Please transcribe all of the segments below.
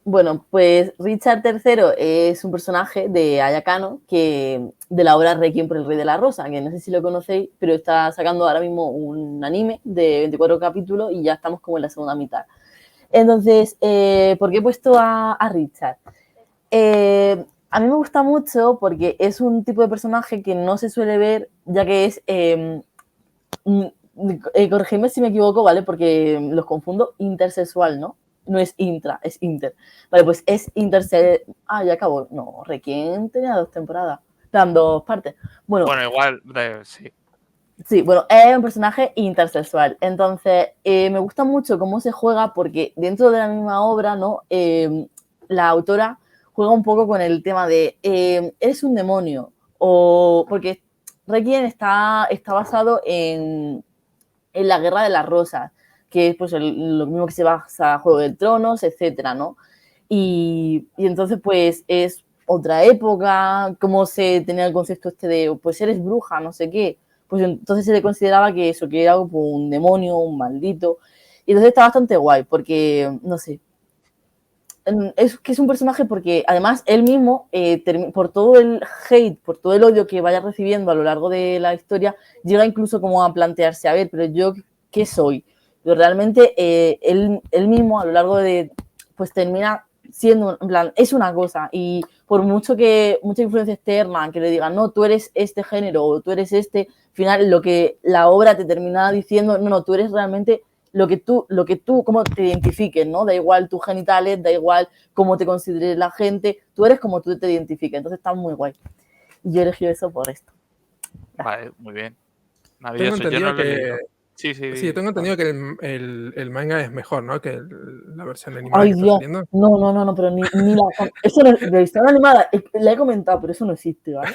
Bueno, pues Richard III es un personaje de Aya Kano, de la obra Requiem por el Rey de la Rosa, que no sé si lo conocéis, pero está sacando ahora mismo un anime de 24 capítulos y ya estamos como en la segunda mitad. Entonces, ¿por qué he puesto a Richard? A mí me gusta mucho porque es un tipo de personaje que no se suele ver, ya que es, corregidme si me equivoco, ¿vale? Porque los confundo, intersexual, ¿no? No es intra, es inter. Vale, pues es intersexual. Ah, ya acabó. No, Requiem tenía 2 temporadas. Eran 2 partes. Bueno, Bueno, igual, sí. sí, bueno, es un personaje intersexual. Entonces, me gusta mucho cómo se juega porque dentro de la misma obra, ¿no? La autora juega un poco con el tema de eres un demonio. O porque Requiem está basado en la Guerra de las Rosas, que es pues lo mismo que se basa a Juego de Tronos, etcétera, ¿no? Y entonces pues es otra época, cómo se tenía el concepto este de pues eres bruja, no sé qué, pues entonces se le consideraba que eso, que era como un demonio, un maldito, y entonces está bastante guay, porque, no sé, es que es un personaje porque además él mismo, por todo el hate, por todo el odio que vaya recibiendo a lo largo de la historia, llega incluso como a plantearse, a ver, pero yo, ¿qué soy? Pero realmente él mismo a lo largo de, pues termina siendo, en plan, es una cosa y por mucho que, mucha influencia externa, que le digan, no, tú eres este género o tú eres este, al final lo que la obra te termina diciendo, no, no, tú eres realmente lo que tú, cómo te identifiques, ¿no? Da igual tus genitales, da igual cómo te considere la gente, tú eres como tú te identifiques, entonces está muy guay. Y yo he elegido eso por esto. Vale, muy bien. Tengo Maravilloso, yo no entendido lo he que. leído. Sí, Sí, sí, tengo Pablo. entendido que el manga es mejor, ¿no? Que la versión animada Ay, que está Dios, saliendo. no, no, no, no, pero ni la... Eso no, de historia animada, la he comentado, pero eso no existe, ¿vale?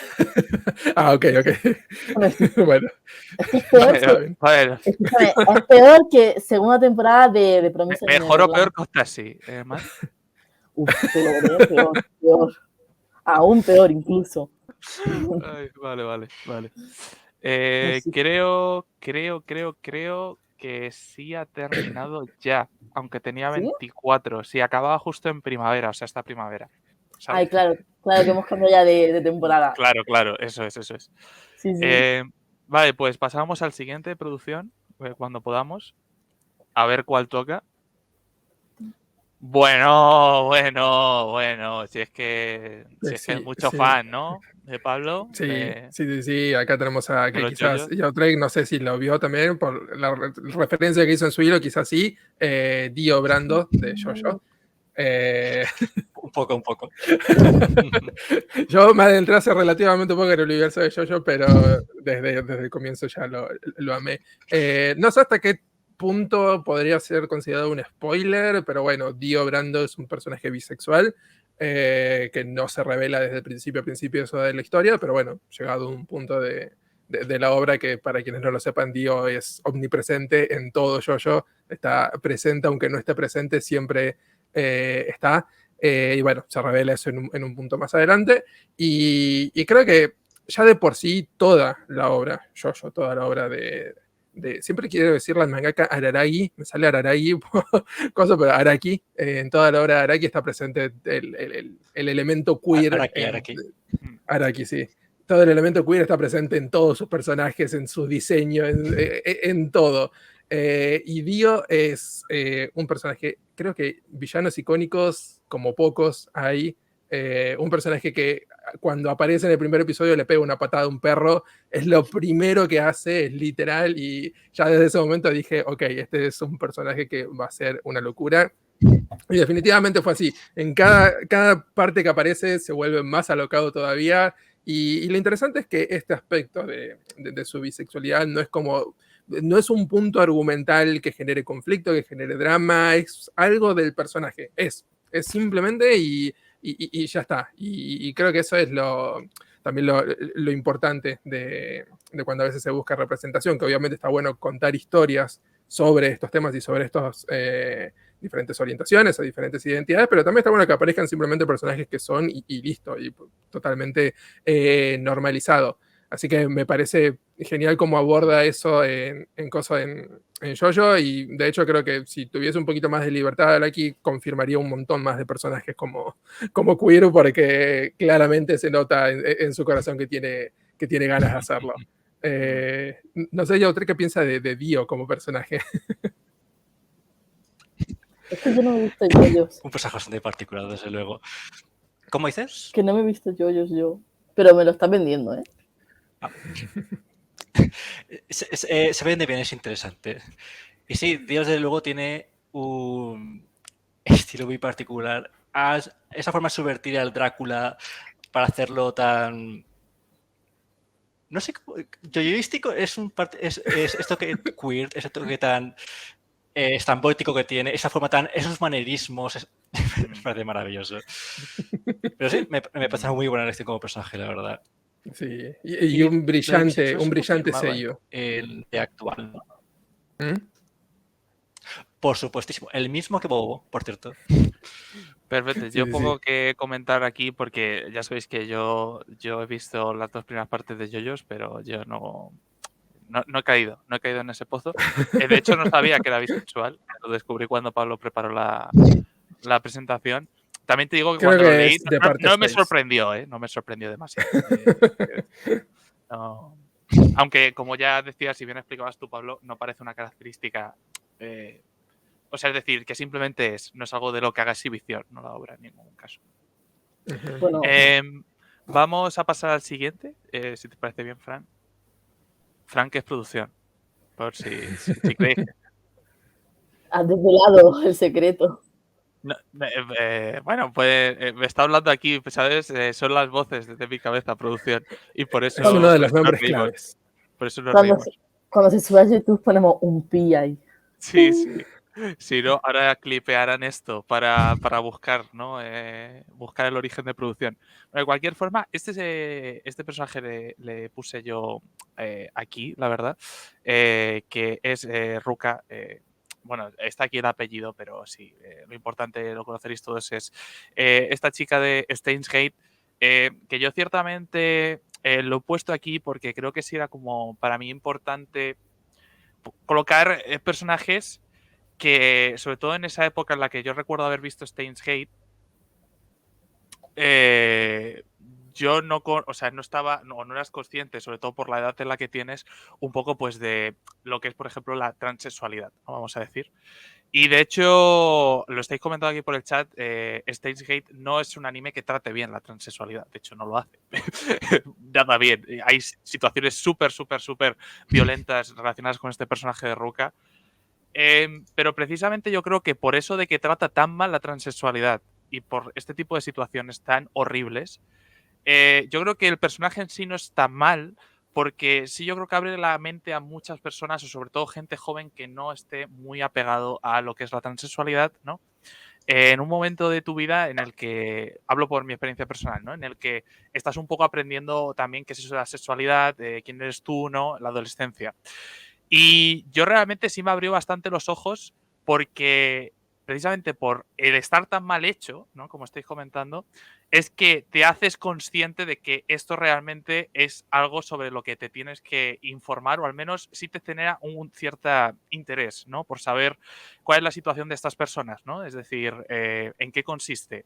Ah, ok, ok. Eso no existe. Bueno, Es que es peor Vale, que, está bien. vale. escúchame, es peor que segunda temporada de Promising Mejor o peor Neverland. que Octasi, Mar. Uf, peor, peor, peor. Aún peor incluso. Ay, vale, vale, vale. Así. Creo que sí ha terminado ya, aunque tenía ¿Sí? 24. Sí, acababa justo en primavera, o sea, esta primavera, Ay, ¿sabes? claro, claro que hemos cambiado ya de temporada. Claro, claro, eso es, eso es. Sí, sí. Vale, pues pasamos al siguiente producción, cuando podamos, a ver cuál toca. Bueno, si es que hay Sí, mucho sí. fan, ¿no? De Pablo, Sí, sí, sí, sí, acá tenemos a de que los quizás yoyos. Drake, no sé si lo vio también por la referencia que hizo en su hilo, quizás sí, Dio Brando de JoJo. Un poco. Yo me adentré hace relativamente poco en el universo de JoJo, pero desde el comienzo ya lo amé. No sé hasta qué punto podría ser considerado un spoiler, pero bueno, Dio Brando es un personaje bisexual. Que no se revela desde el principio a principio eso de la historia, pero bueno, llegado a un punto de la obra que para quienes no lo sepan, Dio es omnipresente en todo JoJo, está presente, aunque no esté presente, siempre está. Y bueno, se revela eso en un punto más adelante. Y creo que ya de por sí toda la obra, toda la obra siempre quiero decirle al mangaka Araragi, me sale Araragi, cosa, pero Araki, en toda la obra de Araki está presente el elemento queer. Araki. Araki, sí. Todo el elemento queer está presente en todos sus personajes, en su diseño, en todo. Y Dio es un personaje, creo que villanos icónicos, como pocos hay. Un personaje que cuando aparece en el primer episodio le pega una patada a un perro, es lo primero que hace, es literal, y ya desde ese momento dije, ok, este es un personaje que va a ser una locura. Y definitivamente fue así. En cada parte que aparece se vuelve más alocado todavía. Y lo interesante es que este aspecto de su bisexualidad no es un punto argumental que genere conflicto, que genere drama, es algo del personaje. Es simplemente y ya está. Y creo que eso es también lo importante de cuando a veces se busca representación, que obviamente está bueno contar historias sobre estos temas y sobre estos diferentes orientaciones o diferentes identidades, pero también está bueno que aparezcan simplemente personajes que son y listo, y totalmente normalizado. Así que me parece genial cómo aborda eso en JoJo, y de hecho creo que si tuviese un poquito más de libertad aquí confirmaría un montón más de personajes como Queer, porque claramente se nota en su corazón que tiene ganas de hacerlo. No sé, yo qué piensa de Dio como personaje. Es que yo no me he visto yoyos. Un personaje bastante particular, desde luego. ¿Cómo dices? Que no me he visto yoyos yo. Pero me lo estás vendiendo, ¿eh? Se vende bien, es interesante. Y sí, Dios desde luego tiene un estilo muy particular. Esa forma de subvertir al Drácula para hacerlo tan... No sé, yoyoístico es esto que queer, es esto que tan es tan poético que tiene, esa forma tan, esos manerismos, me parece maravilloso. Pero sí, me parece muy buena elección como personaje, la verdad. Sí, y un brillante sello. El de actual, ¿no? ¿Mm? Por supuestísimo. El mismo que Bobo, por cierto. Perfecto. Yo poco que comentar aquí porque ya sabéis que yo he visto las 2 primeras partes de JoJo's, pero yo no he caído en ese pozo. De hecho, no sabía que era bisexual. Lo descubrí cuando Pablo preparó la presentación. También te digo que cuando lo leí no me sorprendió, ¿eh? No me sorprendió demasiado. No. Aunque, como ya decías, si bien explicabas tú, Pablo, no parece una característica... o sea, es decir, que simplemente no es algo de lo que haga exhibición, no la obra en ningún caso. Bueno, vamos a pasar al siguiente, si te parece bien, Fran. Fran, que es producción. Por si creéis. has desvelado el secreto. No, bueno, pues me está hablando aquí, ¿sabes? Son las voces de mi cabeza, producción. Y por eso. Es uno de los nos nombres reímos. claves. Por eso nos reímos. Cuando se sube a YouTube ponemos un pi ahí. Sí, sí. Si no, ahora clipearán esto para buscar, ¿no? Buscar el origen de producción. Pero de cualquier forma, este personaje le puse yo aquí, la verdad, que es Ruka. Bueno, está aquí el apellido, pero sí, lo importante, lo conoceréis todos, es esta chica de Steins Gate, que yo ciertamente lo he puesto aquí porque creo que sí era como para mí importante colocar personajes que, sobre todo en esa época en la que yo recuerdo haber visto Steins Gate, yo no estaba, no eras consciente, sobre todo por la edad en la que tienes, un poco pues de lo que es, por ejemplo, la transexualidad, ¿no? Vamos a decir. Y de hecho, lo estáis comentando aquí por el chat, Steins Gate no es un anime que trate bien la transexualidad, de hecho no lo hace. Nada bien. Hay situaciones súper violentas relacionadas con este personaje de Ruka. Pero precisamente yo creo que por eso de que trata tan mal la transexualidad y por este tipo de situaciones tan horribles, yo creo que el personaje en sí no está mal, porque sí yo creo que abre la mente a muchas personas, o sobre todo gente joven que no esté muy apegado a lo que es la transexualidad, ¿no? En un momento de tu vida en el que, hablo por mi experiencia personal, ¿no? En el que estás un poco aprendiendo también qué es eso de la sexualidad, quién eres tú, ¿no? La adolescencia. Y yo realmente sí me abrió bastante los ojos porque precisamente por el estar tan mal hecho, ¿no? Como estáis comentando, es que te haces consciente de que esto realmente es algo sobre lo que te tienes que informar o al menos sí te genera un cierto interés, ¿no? Por saber cuál es la situación de estas personas, ¿no? Es decir, en qué consiste.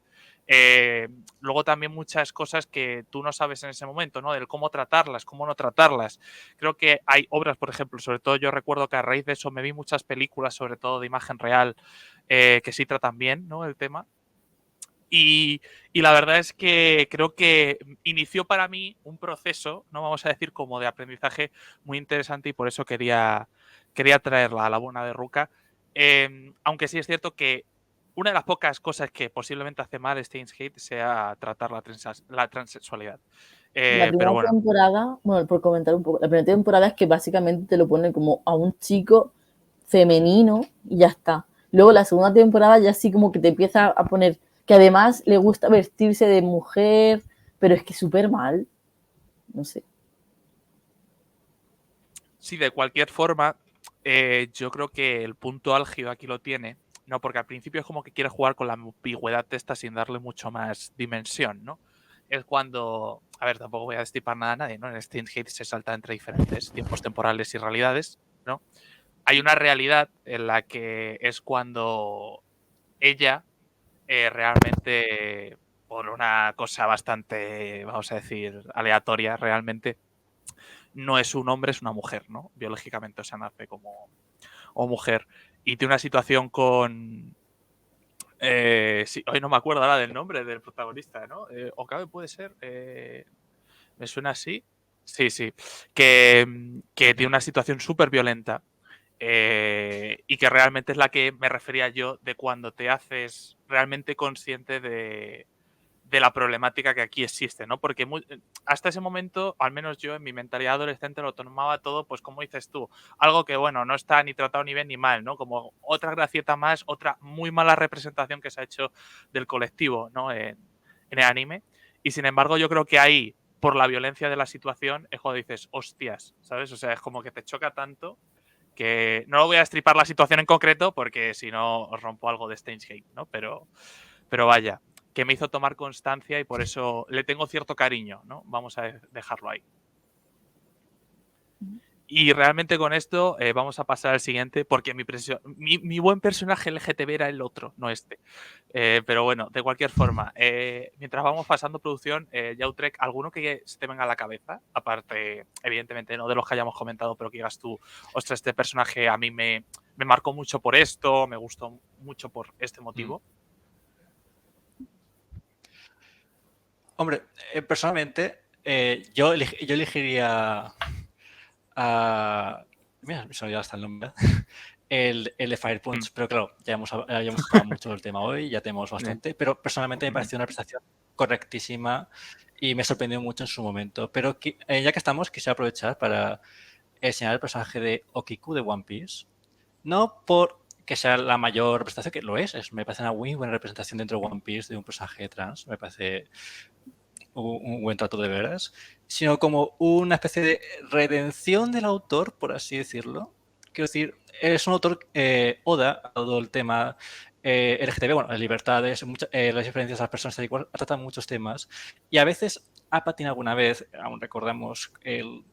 Luego también muchas cosas que tú no sabes en ese momento, ¿no? Del cómo tratarlas, cómo no tratarlas. Creo que hay obras, por ejemplo, sobre todo yo recuerdo que a raíz de eso me vi muchas películas, sobre todo de imagen real, que sí tratan bien, ¿no? El tema. Y la verdad es que creo que inició para mí un proceso, no vamos a decir como de aprendizaje muy interesante y por eso quería traerla a la buena de Ruka. Aunque sí es cierto que una de las pocas cosas que posiblemente hace mal Steins Gate sea tratar la transexualidad. La primera Pero bueno. temporada, bueno, por comentar un poco, la primera temporada es que básicamente te lo pone como a un chico femenino y ya está. Luego la segunda temporada ya sí como que te empieza a poner que además le gusta vestirse de mujer, pero es que súper mal. No sé. Sí, de cualquier forma, yo creo que el punto álgido aquí lo tiene, ¿no? Porque al principio es como que quiere jugar con la ambigüedad esta sin darle mucho más dimensión, ¿no? es cuando, a ver, tampoco voy a destripar nada a nadie, ¿no? En Steins Gate se salta entre diferentes tiempos temporales y realidades, ¿no? Hay una realidad en la que es cuando ella realmente, por una cosa bastante, vamos a decir, aleatoria, realmente no es un hombre, es una mujer, ¿no? Biológicamente, o sea, nace como mujer. Y tiene una situación con... sí, hoy no me acuerdo ahora del nombre del protagonista, ¿no? Okabe puede ser. ¿Me suena así? Sí, sí. Que tiene una situación súper violenta. Y que realmente es la que me refería yo de cuando te haces realmente consciente de la problemática que aquí existe, ¿no? Porque hasta ese momento, al menos yo en mi mentalidad adolescente lo tomaba todo, pues como dices tú, algo que, bueno, no está ni tratado ni bien ni mal, ¿no? Como otra gracieta más, otra muy mala representación que se ha hecho del colectivo, ¿no? En el anime. Y sin embargo, yo creo que ahí, por la violencia de la situación, es cuando dices, hostias, ¿sabes? O sea, es como que te choca tanto que no voy a estripar la situación en concreto porque si no os rompo algo de Steins Gate, ¿no? Pero vaya, que me hizo tomar constancia y por eso le tengo cierto cariño, ¿no? Vamos a dejarlo ahí. Y realmente con esto vamos a pasar al siguiente, porque mi buen personaje LGTB era el otro, no este. Pero bueno, de cualquier forma, mientras vamos pasando producción, Yautrek, ¿alguno que se te venga a la cabeza? Aparte, evidentemente, no de los que hayamos comentado, pero que digas tú, ostras, este personaje a mí me marcó mucho por esto, me gustó mucho por este motivo. Hombre, personalmente, yo elegiría a... Mira, me se me olvidó hasta el nombre. El de Fire Punch, pero claro, ya hemos tocado mucho del tema hoy, ya tenemos bastante, pero personalmente me pareció una prestación correctísima y me sorprendió mucho en su momento. Pero ya que estamos, quisiera aprovechar para enseñar el personaje de Okiku de One Piece. No por que sea la mayor representación, que lo es, me parece una muy buena representación dentro de One Piece de un personaje trans, me parece un buen trato de veras, sino como una especie de redención del autor, por así decirlo. Quiero decir, es un autor oda a todo el tema LGTB, bueno, las libertades, las diferencias de las personas, tal y cual, trata muchos temas y a veces ha patinado alguna vez, aún recordamos el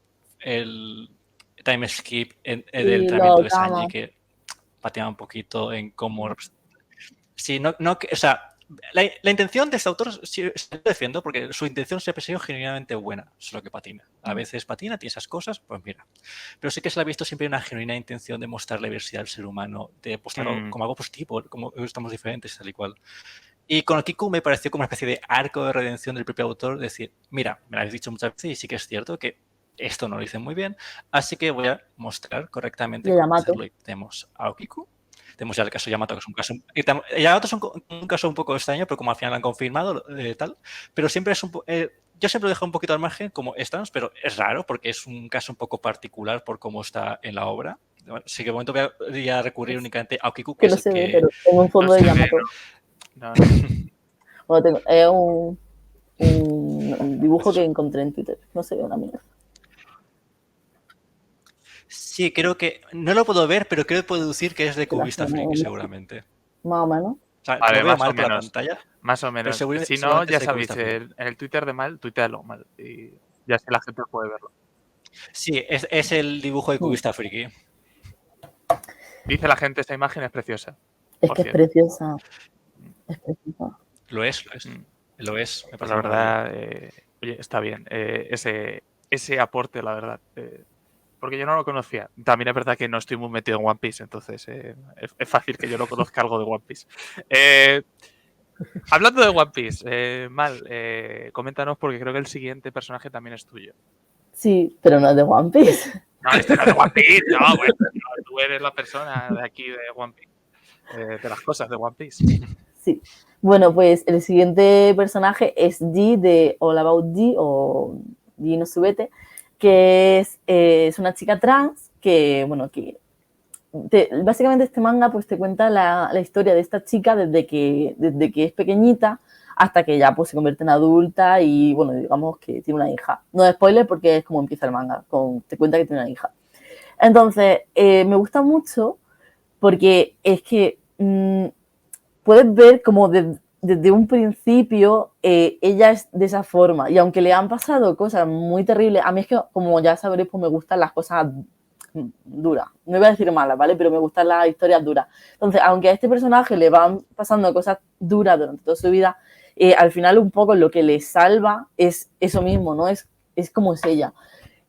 time skip del entrenamiento de Sanji, que patinaba un poquito en cómo... Sí, o sea, la intención de este autor sí, lo defiendo porque su intención siempre ha sido genuinamente buena, solo que patina. A veces patina, tiene esas cosas, pues mira. Pero sí que se le ha visto siempre una genuina intención de mostrar la diversidad del ser humano, de mostrarlo como algo positivo, como estamos diferentes, tal y cual. Y con Okiku me pareció como una especie de arco de redención del propio autor, decir, mira, me lo habéis dicho muchas veces y sí que es cierto que esto no lo hice muy bien, así que voy a mostrar correctamente cómo hacerlo. Y tenemos a Okiku. Tenemos ya el caso Yamato, que es un caso... Yamato es un caso un poco extraño, pero como al final lo han confirmado, tal. Pero siempre es yo siempre lo dejo un poquito al margen como estamos, pero es raro porque es un caso un poco particular por cómo está en la obra. Bueno, sí que de momento voy a recurrir únicamente a Okiku. Que no se ve, pero tengo un fondo de Yamato. No. Bueno, es un dibujo que encontré en Twitter. No se ve una mierda. Sí, creo que... No lo puedo ver, pero creo que puedo deducir que es de Cubista Friki, seguramente. Más o menos. O sea, vale, lo veo mal por la pantalla. Más o menos. Si no, ya sabéis, en el Twitter de Mal, tuitealo mal. Y ya así la gente puede verlo. Sí, es el dibujo de Cubista Friki. Dice la gente, esta imagen es preciosa. Es que es preciosa. Es preciosa. Lo es. Lo es. Me pues la verdad, oye, está bien. Ese aporte, la verdad. Porque yo no lo conocía. También es verdad que no estoy muy metido en One Piece, entonces es fácil que yo no conozca algo de One Piece. Hablando de One Piece, Mal, coméntanos porque creo que el siguiente personaje también es tuyo. Sí, pero no es de One Piece. No, este no es de One Piece, no, bueno, no, tú eres la persona de aquí de One Piece, de las cosas de One Piece. Sí. Bueno, pues el siguiente personaje es G de All About G o G no Subete, que es una chica trans que, bueno, básicamente este manga pues te cuenta la historia de esta chica desde que es pequeñita hasta que ya pues se convierte en adulta y, bueno, digamos que tiene una hija. No es spoiler porque es como empieza el manga, te cuenta que tiene una hija. Entonces, me gusta mucho porque es que puedes ver como desde un principio ella es de esa forma. Y aunque le han pasado cosas muy terribles, a mí es que, como ya sabréis, pues me gustan las cosas duras. No iba a decir malas, ¿vale? Pero me gustan las historias duras. Entonces, aunque a este personaje le van pasando cosas duras durante toda su vida, al final un poco lo que le salva es eso mismo, ¿no? Es como es ella.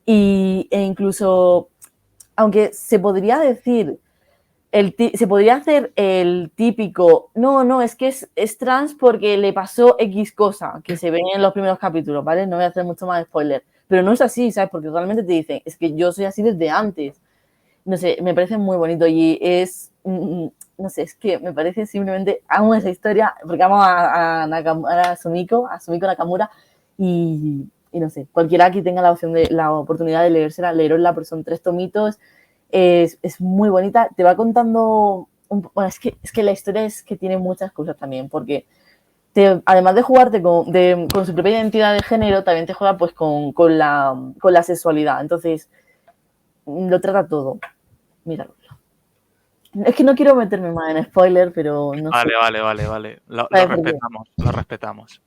E incluso, aunque se podría decir, se podría hacer el típico, no, es que es trans porque le pasó X cosa, que se ven en los primeros capítulos, ¿vale? No voy a hacer mucho más spoiler. Pero no es así, ¿sabes? Porque realmente te dicen, es que yo soy así desde antes. No sé, me parece muy bonito y es, no sé, es que me parece simplemente, amo esa historia, porque amo a Sumiko Nakamura y no sé, cualquiera que tenga la oportunidad de leerosla, porque son 3 tomitos, es muy bonita, te va contando, bueno, es que la historia es que tiene muchas cosas también, porque además de jugarte con su propia identidad de género, también te juega pues con la sexualidad, entonces lo trata todo, míralo. Es que no quiero meterme más en spoiler, pero no sé. Vale. Lo respetamos.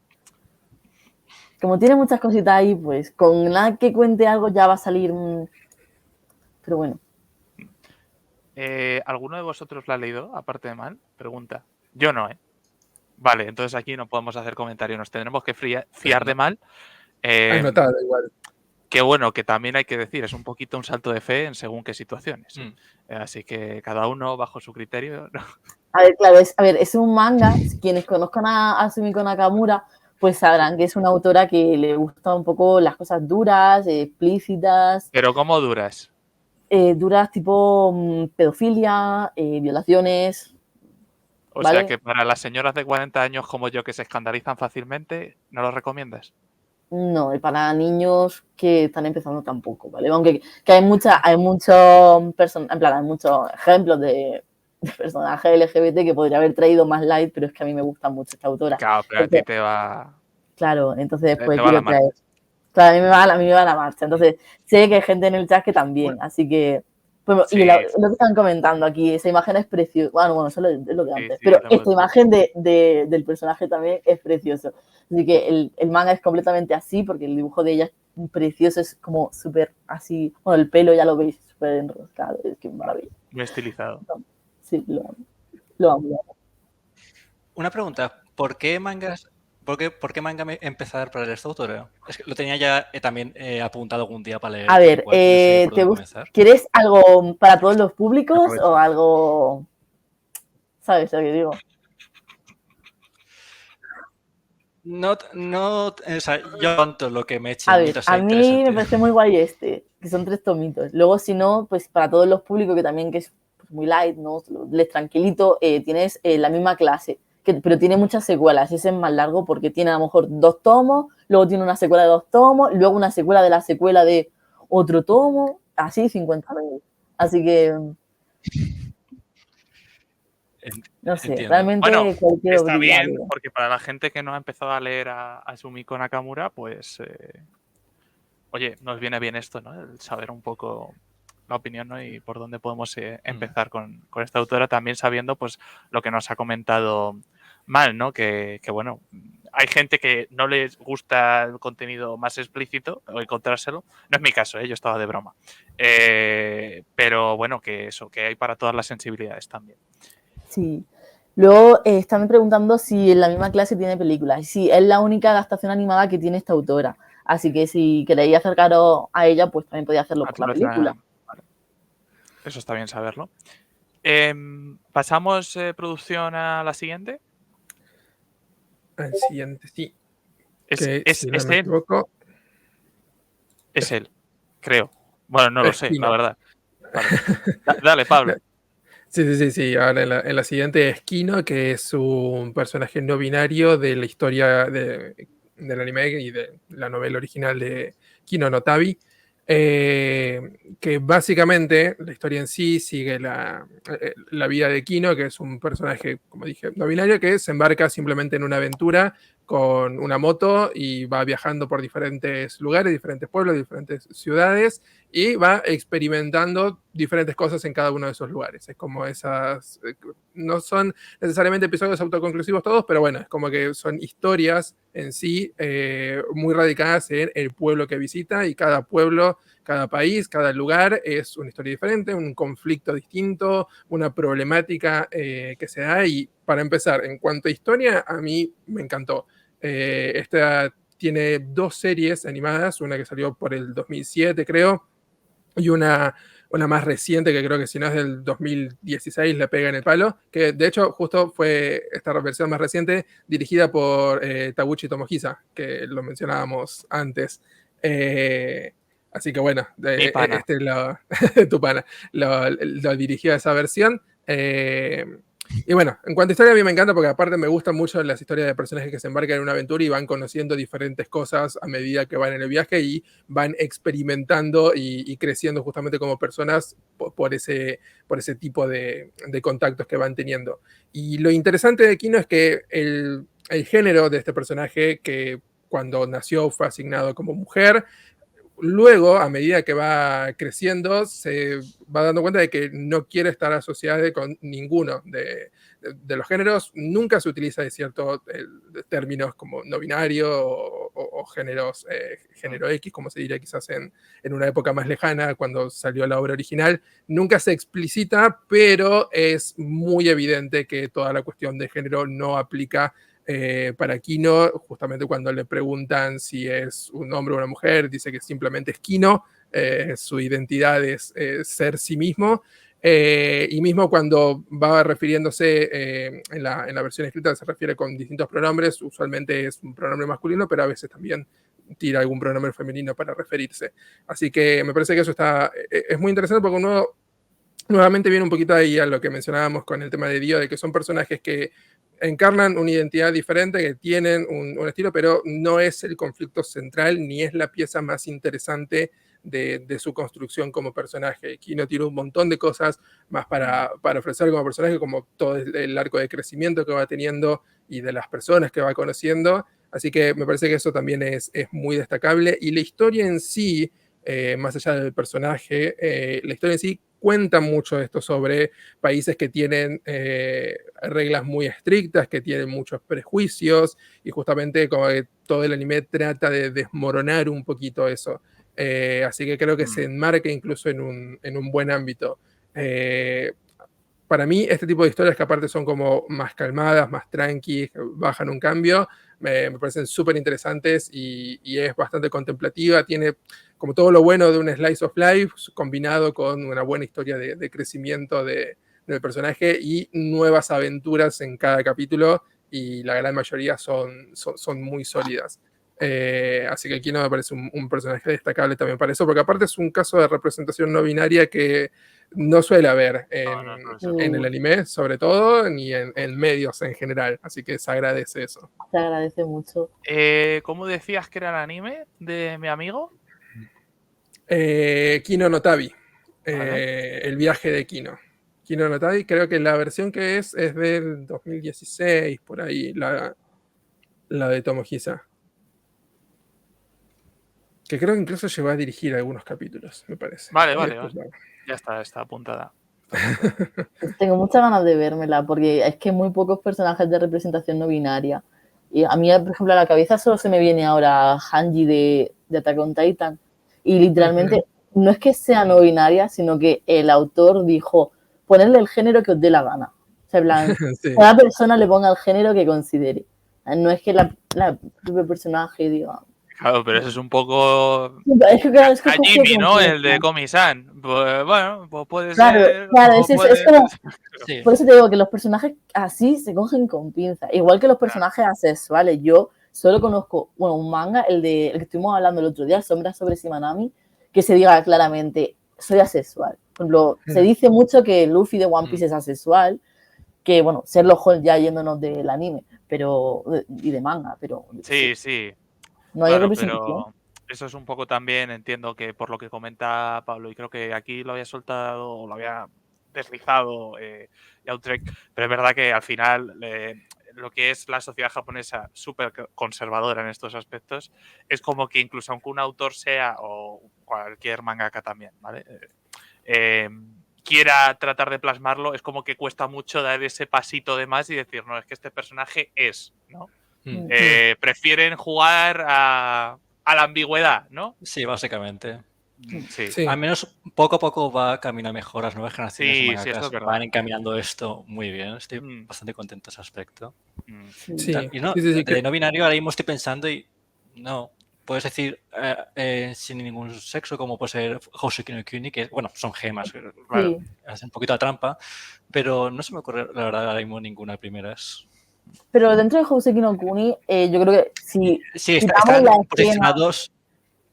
Como tiene muchas cositas ahí, pues con nada que cuente algo ya va a salir. Pero bueno. ¿Alguno de vosotros la ha leído, aparte de Mal? Pregunta. Yo no, ¿eh? Vale, entonces aquí no podemos hacer comentarios. Nos tendremos que fiar de Mal. Anotado igual. Que bueno, que también hay que decir, es un poquito un salto de fe en según qué situaciones. Así que cada uno bajo su criterio. A ver, claro, es un manga. Quienes conozcan a Sumiko Nakamura, pues sabrán que es una autora que le gusta un poco las cosas duras, explícitas. Pero ¿cómo duras? Duras tipo pedofilia, violaciones. O ¿vale? sea que para las señoras de 40 años como yo que se escandalizan fácilmente, ¿no lo recomiendas? No, y para niños que están empezando tampoco, ¿vale? Aunque que hay muchos ejemplos de personajes LGBT que podría haber traído más light, pero es que a mí me gusta mucho esta autora. Claro, pero Entonces, a ti te va. claro, entonces pues te va la quiero traer. marcha. Claro, a mí me va la marcha. Entonces, sé que hay gente en el chat que también, así que. Pues, Sí, y lo que están comentando aquí, esa imagen es preciosa. Bueno, eso es lo de antes. sí, Pero lo hemos esta imagen del personaje también es precioso. Así que el manga es completamente así, porque el dibujo de ella es precioso, es como súper así. Bueno, el pelo ya lo veis, súper enroscado, es que maravilla. Muy estilizado. Sí, lo amo. Lo amo. Una pregunta, ¿por qué manga empezar para leer esta autora? Es que lo tenía ya también apuntado algún día para leer. A ver, igual, no sé por dónde comenzar. ¿quieres algo para todos los públicos Aprovecha. o algo? ¿Sabes lo que digo? No, o sea, yo tanto lo que me eche. A ver, a mí me parece muy guay que son 3 tomitos. Luego, si no, pues para todos los públicos, que también que es muy light, ¿no? Les tranquilito, tienes la misma clase, pero tiene muchas secuelas. Ese es más largo porque tiene a lo mejor 2 tomos, luego tiene una secuela de 2 tomos, luego una secuela de la secuela de otro tomo, así 50.000. Así que, no sé, Entiendo. realmente Bueno, cualquier está bien, válido. porque para la gente que no ha empezado a leer a Sumiko Nakamura, pues, oye, nos viene bien esto, ¿no? El saber un poco la opinión, ¿no? Y por dónde podemos empezar con esta autora, también sabiendo, pues, lo que nos ha comentado Mal, ¿no? Que bueno, hay gente que no les gusta el contenido más explícito o encontrárselo. No es mi caso, yo estaba de broma. Pero bueno, que eso, que hay para todas las sensibilidades también. Sí. Luego están preguntando si en la misma clase tiene películas. Y sí, es la única adaptación animada que tiene esta autora. Así que si queréis acercaros a ella, pues también podéis hacerlo por la película. Vale. Eso está bien saberlo. ¿Pasamos producción a la siguiente? Al siguiente, sí. Es no me él. equivoco. Es él, creo. Bueno, no lo sé, Kino. la verdad. Vale. Dale, Pablo. Sí. Ahora en la siguiente es Kino, que es un personaje no binario de la historia del anime y de la novela original de Kino no Tabi. Que básicamente la historia en sí sigue la vida de Kino, que es un personaje, como dije, no binario, que se embarca simplemente en una aventura con una moto y va viajando por diferentes lugares, diferentes pueblos, diferentes ciudades y va experimentando diferentes cosas en cada uno de esos lugares. Es como esas, no son necesariamente episodios autoconclusivos todos, pero bueno, es como que son historias en sí muy radicadas en el pueblo que visita, y cada pueblo, cada país, cada lugar es una historia diferente, un conflicto distinto, una problemática que se da. Y para empezar, en cuanto a historia, a mí me encantó. Esta tiene 2 series animadas, una que salió por el 2007 creo, y una más reciente que creo que si no es del 2016 le pega en el palo, que de hecho justo fue esta versión más reciente dirigida por Taguchi Tomohisa, que lo mencionábamos antes. Así que bueno, Mi pana. tu pana lo dirigió a esa versión. Y bueno, en cuanto a historia, a mí me encanta porque aparte me gustan mucho las historias de personajes que se embarcan en una aventura y van conociendo diferentes cosas a medida que van en el viaje y van experimentando y creciendo justamente como personas por ese tipo de contactos que van teniendo. Y lo interesante de Kino es que el género de este personaje, que cuando nació fue asignado como mujer, luego, a medida que va creciendo, se va dando cuenta de que no quiere estar asociada con ninguno de los géneros. Nunca se utiliza de ciertos términos como no binario o géneros, género X, como se diría quizás en una época más lejana, cuando salió la obra original. Nunca se explicita, pero es muy evidente que toda la cuestión de género no aplica para Kino. Justamente cuando le preguntan si es un hombre o una mujer, dice que simplemente es Kino, su identidad es ser sí mismo. Y mismo cuando va refiriéndose en la versión escrita, se refiere con distintos pronombres, usualmente es un pronombre masculino, pero a veces también tira algún pronombre femenino para referirse. Así que me parece que eso es muy interesante, porque uno nuevamente viene un poquito ahí a lo que mencionábamos con el tema de Dio, de que son personajes que encarnan una identidad diferente, que tienen un estilo, pero no es el conflicto central ni es la pieza más interesante de su construcción como personaje. Kino tiene un montón de cosas más para ofrecer como personaje, como todo el arco de crecimiento que va teniendo y de las personas que va conociendo. Así que me parece que eso también es muy destacable. Y la historia en sí, más allá del personaje, la historia en sí cuenta mucho esto sobre países que tienen reglas muy estrictas, que tienen muchos prejuicios, y justamente como que todo el anime trata de desmoronar un poquito eso. Así que creo que se enmarca incluso en un buen ámbito. Para mí, este tipo de historias, que aparte son como más calmadas, más tranqui, bajan un cambio, me parecen súper interesantes, y es bastante contemplativa. Tiene como todo lo bueno de un slice of life combinado con una buena historia de crecimiento del personaje y nuevas aventuras en cada capítulo, y la gran mayoría son muy sólidas. Así que Kino me parece un personaje destacable también para eso, porque aparte es un caso de representación no binaria que no suele haber en el anime, sobre todo, ni en medios en general. Así que se agradece eso. Se agradece mucho. ¿Cómo decías que era el anime de mi amigo? Kino no Tabi. Vale. El viaje de Kino. Kino no Tabi, creo que la versión que es del 2016, por ahí, la de Tomohisa. Que creo que incluso llegó a dirigir algunos capítulos, me parece. Vale. Después, Ya está apuntada. Tengo muchas ganas de vérmela, porque es que hay muy pocos personajes de representación no binaria. Y a mí, por ejemplo, a la cabeza solo se me viene ahora Hanji de Attack on Titan. Y literalmente, no es que sea no binaria, sino que el autor dijo, ponerle el género que os dé la gana. O sea, en plan, sí. cada persona le ponga el género que considere. No es que la propio personaje diga... Claro, pero eso es un poco... Es que, claro, es que Hajime, ¿no? El de Komi-san. Pues, bueno, pues puede claro, ser... claro, o puede... es como... Sí. Por eso te digo que los personajes así se cogen con pinza. Igual que los personajes asexuales. Yo solo conozco, bueno, un manga, el que estuvimos hablando el otro día, Sombras sobre Shimanami, que se diga claramente, soy asexual. Por ejemplo, se dice mucho que Luffy de One Piece es asexual, que, bueno, Sherlock Holmes ya yéndonos del anime, pero y de manga, pero... Sí. No hay Claro, representación. pero eso es un poco también, entiendo que por lo que comenta Pablo, y creo que aquí lo había soltado o lo había deslizado Yautrek, pero es verdad que al final lo que es la sociedad japonesa súper conservadora en estos aspectos, es como que incluso aunque un autor sea, o cualquier mangaka también, ¿vale? Quiera tratar de plasmarlo, es como que cuesta mucho dar ese pasito de más y decir, no, es que este personaje es, ¿no? Prefieren jugar a la ambigüedad, ¿no? Sí, básicamente. Sí. Sí. Al menos poco a poco va camino a mejor. Las nuevas generaciones de Sí, mangakas eso es verdad. van encaminando esto muy bien. Estoy Mm. bastante contento de ese aspecto. Sí. Sí, Y no, sí, sí, sí, de no binario ahora mismo estoy pensando y no, puedes decir sin ningún sexo, como puede ser Houseki no Kyuni, que bueno, son gemas, claro, Sí. hacen un poquito de trampa, pero no se me ocurre la verdad ahora mismo ninguna de primeras. Pero dentro de Houseki no Kuni, yo creo que si Sí, quitamos están la escena... posicionados.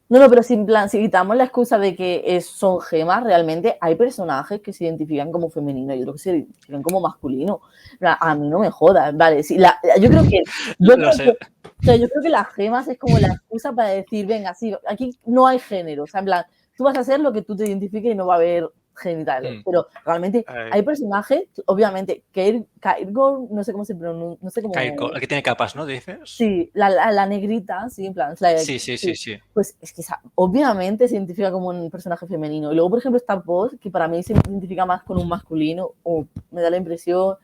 No, pero si, en plan, si quitamos la excusa de que son gemas, realmente hay personajes que se identifican como femeninos y otros que se identifican como masculinos. A mí no me jodas, vale. Si yo creo que... Lo sé. O sea, yo creo que las gemas es como la excusa para decir, venga, sí, aquí no hay género. O sea, en plan, tú vas a hacer lo que tú te identifiques y no va a haber genitales. Pero realmente hay personajes, obviamente, Kairgol, no sé cómo se pronuncia, no sé cómo... Kaiko, el que tiene capas, ¿no? ¿Dices? Sí, la negrita, sí, en plan... Sí. Pues es que obviamente se identifica como un personaje femenino. Y luego, por ejemplo, Star Post, que para mí se identifica más con un masculino, o me da la impresión,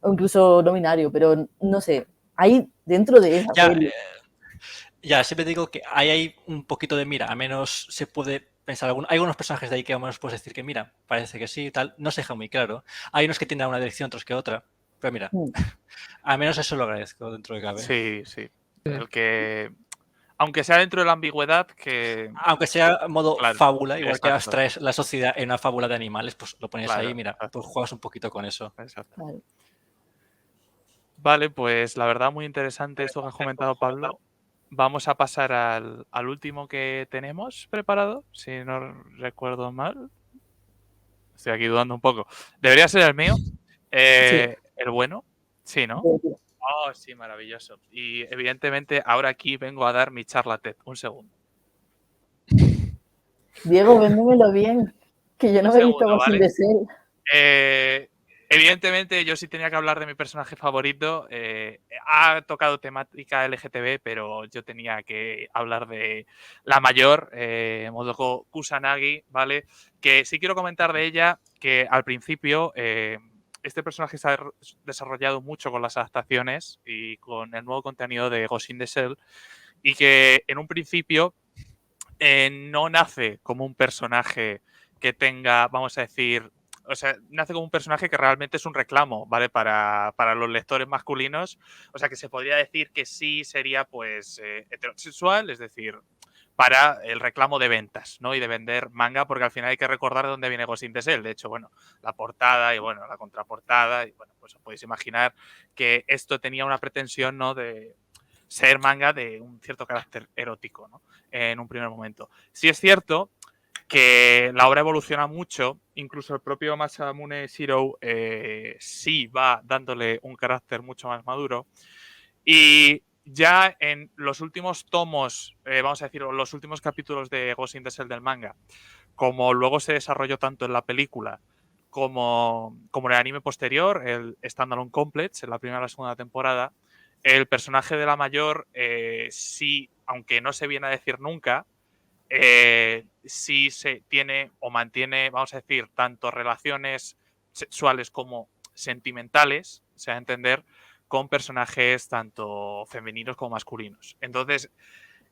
o incluso no binario, pero no sé, hay dentro de esa serie. Ya, siempre digo que hay un poquito de mira, a menos se puede pensar, hay algunos personajes de ahí que a menos puedes decir que mira, parece que sí, tal, no se deja muy claro. Hay unos que tienden a una dirección, otros que otra, pero mira, al menos eso lo agradezco dentro de cabe. Sí. El que, aunque sea dentro de la ambigüedad, que... Aunque sea modo Claro, fábula, igual exacto. que abstraes la sociedad en una fábula de animales, pues lo pones Claro, ahí, mira, exacto. pues juegas un poquito con eso. Exacto. Claro. Vale, pues la verdad muy interesante esto que has comentado, Pablo. Vamos a pasar al último que tenemos preparado, si no recuerdo mal. Estoy aquí dudando un poco. Debería ser el mío. El bueno. Sí, ¿no? Oh, sí, maravilloso. Y evidentemente ahora aquí vengo a dar mi charla TED. Un segundo. Diego, véndemelo bien, que yo no me he visto Ghost in the Shell. Evidentemente, yo sí tenía que hablar de mi personaje favorito. Ha tocado temática LGTB, pero yo tenía que hablar de la mayor, Modoko Kusanagi, ¿vale? Que sí quiero comentar de ella que al principio este personaje se ha desarrollado mucho con las adaptaciones y con el nuevo contenido de Ghost in the Shell y que en un principio no nace como un personaje que tenga, vamos a decir, o sea, nace como un personaje que realmente es un reclamo, ¿vale? Para los lectores masculinos. O sea, que se podría decir que sí sería, pues, heterosexual, es decir, para el reclamo de ventas, ¿no? Y de vender manga, porque al final hay que recordar de dónde viene Ghost in the Shell. De hecho, bueno, la portada y, bueno, la contraportada, y, bueno, pues os podéis imaginar que esto tenía una pretensión, ¿no? De ser manga de un cierto carácter erótico, ¿no? En un primer momento. Sí es cierto que la obra evoluciona mucho, incluso el propio Masamune Shirow sí va dándole un carácter mucho más maduro y ya en los últimos tomos, vamos a decir, los últimos capítulos de Ghost in the Shell del manga, como luego se desarrolló tanto en la película como en el anime posterior, el Standalone Complex, en la primera y la segunda temporada, el personaje de la mayor sí, aunque no se viene a decir nunca, sí se tiene o mantiene, vamos a decir, tanto relaciones sexuales como sentimentales, o sea, entender, con personajes tanto femeninos como masculinos. Entonces,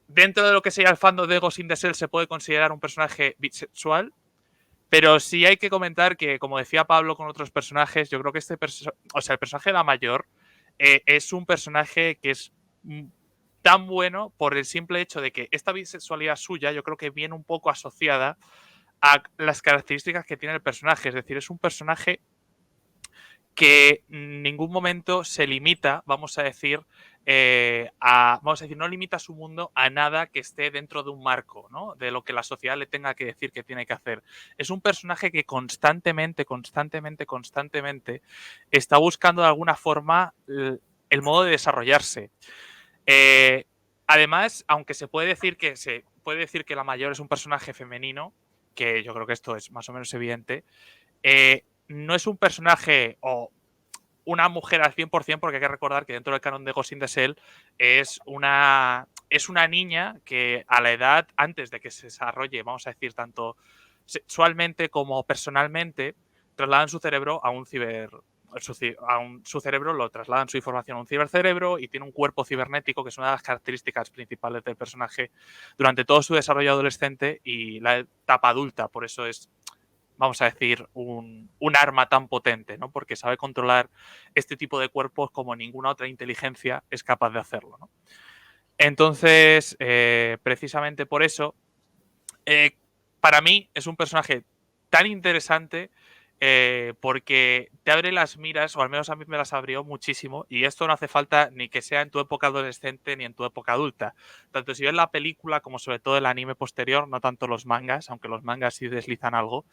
dentro de lo que sería el fandom de Ghost in the Shell se puede considerar un personaje bisexual, pero sí hay que comentar que, como decía Pablo con otros personajes, yo creo que el personaje de la mayor es un personaje que es tan bueno por el simple hecho de que esta bisexualidad suya yo creo que viene un poco asociada a las características que tiene el personaje. Es decir, es un personaje que en ningún momento se limita, vamos a decir, no limita su mundo a nada que esté dentro de un marco, ¿no? De lo que la sociedad le tenga que decir que tiene que hacer. Es un personaje que constantemente está buscando de alguna forma el modo de desarrollarse. Además, aunque se puede decir que la mayor es un personaje femenino, que yo creo que esto es más o menos evidente, no es un personaje o una mujer al 100%, porque hay que recordar que dentro del canon de Ghost in the Shell es una niña que a la edad, antes de que se desarrolle, vamos a decir, tanto sexualmente como personalmente, trasladan su cerebro a un su cerebro lo trasladan su información a un cibercerebro y tiene un cuerpo cibernético, que es una de las características principales del personaje durante todo su desarrollo adolescente y la etapa adulta. Por eso es, vamos a decir, un arma tan potente, ¿no? Porque sabe controlar este tipo de cuerpos como ninguna otra inteligencia es capaz de hacerlo, ¿no? Entonces, precisamente por eso, para mí es un personaje tan interesante porque te abre las miras, o al menos a mí me las abrió muchísimo, y esto no hace falta ni que sea en tu época adolescente ni en tu época adulta. Tanto si ves la película como sobre todo el anime posterior, no tanto los mangas, aunque los mangas sí deslizan algo,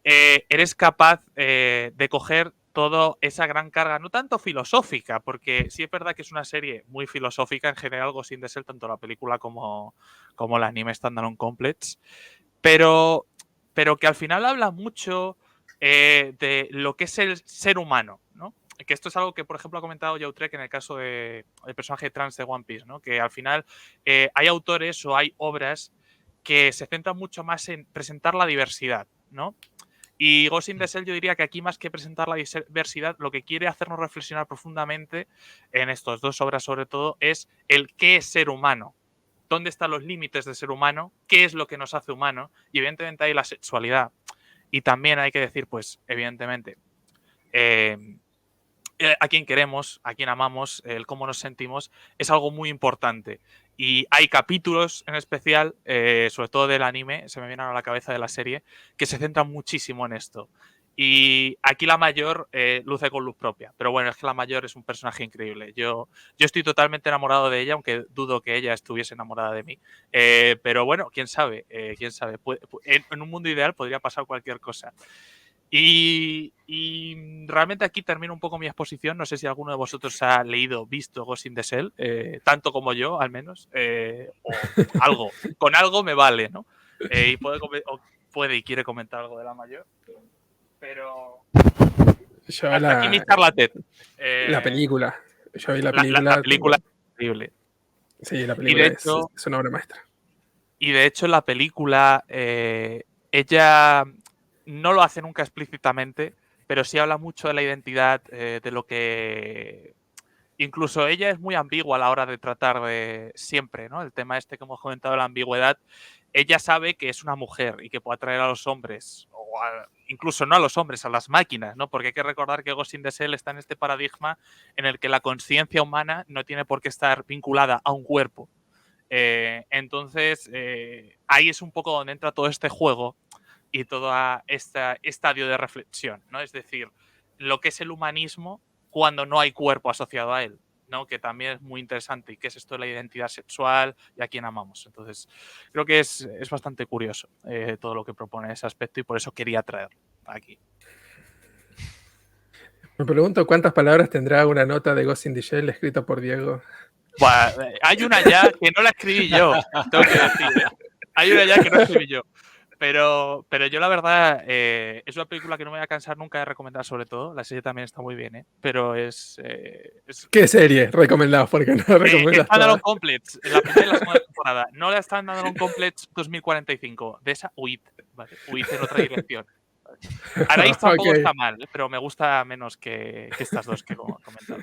eres capaz de coger toda esa gran carga, no tanto filosófica, porque sí es verdad que es una serie muy filosófica en general, Ghost in the Shell, tanto la película como el anime Standalone Complex, pero que al final habla mucho de lo que es el ser humano, ¿no? Que esto es algo que, por ejemplo, ha comentado Yautrek en el caso del personaje trans de One Piece, ¿no? Que al final hay autores o hay obras que se centran mucho más en presentar la diversidad, ¿no? Y Ghost in the Shell yo diría que aquí, más que presentar la diversidad, lo que quiere hacernos reflexionar profundamente en estas dos obras sobre todo es el qué es ser humano. ¿Dónde están los límites del ser humano? ¿Qué es lo que nos hace humano? Y evidentemente hay la sexualidad. Y también hay que decir, pues, evidentemente, a quién queremos, a quién amamos, el cómo nos sentimos, es algo muy importante. Y hay capítulos en especial, sobre todo del anime, se me vienen a la cabeza de la serie, que se centran muchísimo en esto. Y aquí la Mayor luce con luz propia. Pero bueno, es que la Mayor es un personaje increíble. Yo estoy totalmente enamorado de ella, aunque dudo que ella estuviese enamorada de mí. Pero bueno, quién sabe. Quién sabe. En un mundo ideal podría pasar cualquier cosa. Y realmente aquí termino un poco mi exposición. No sé si alguno de vosotros ha leído, visto Ghost in the Shell, tanto como yo, al menos. O algo. Con algo me vale, ¿no? Y puede y quiere comentar algo de la Mayor. Pero Yo hasta aquí mi charlatán. la película. Yo vi la película. película. Es increíble. Sí, la película hecho, es una obra maestra. Y de hecho, en la película, ella no lo hace nunca explícitamente, pero sí habla mucho de la identidad, de lo que. Incluso ella es muy ambigua a la hora de tratar de siempre, ¿no? El tema este que hemos comentado, la ambigüedad. Ella sabe que es una mujer y que puede atraer a los hombres, o incluso no a los hombres, a las máquinas, ¿no? Porque hay que recordar que Ghost in the Shell está en este paradigma en el que la conciencia humana no tiene por qué estar vinculada a un cuerpo. Entonces, ahí es un poco donde entra todo este juego y todo este estadio de reflexión, ¿no? Es decir, lo que es el humanismo cuando no hay cuerpo asociado a él, ¿no? Que también es muy interesante y qué es esto de la identidad sexual y a quién amamos. Entonces, creo que es bastante curioso todo lo que propone ese aspecto y por eso quería traerlo aquí. Me pregunto cuántas palabras tendrá una nota de Ghost in the Shell escrita por Diego. Bueno, hay una ya que no la escribí yo, tengo que decir, ¿eh? Hay una ya que no escribí yo. Pero yo la verdad, es una película que no me voy a cansar nunca de recomendar, sobre todo. La serie también está muy bien, ¿eh? Pero es ¿Qué serie recomendado? Porque no recomiendas Standalone Complex, en la primera y la segunda temporada. No la Standalone Complex 2045. De esa, huid. Vale, huid en otra dirección. Arais tampoco está mal, pero me gusta menos que estas dos que he comentado.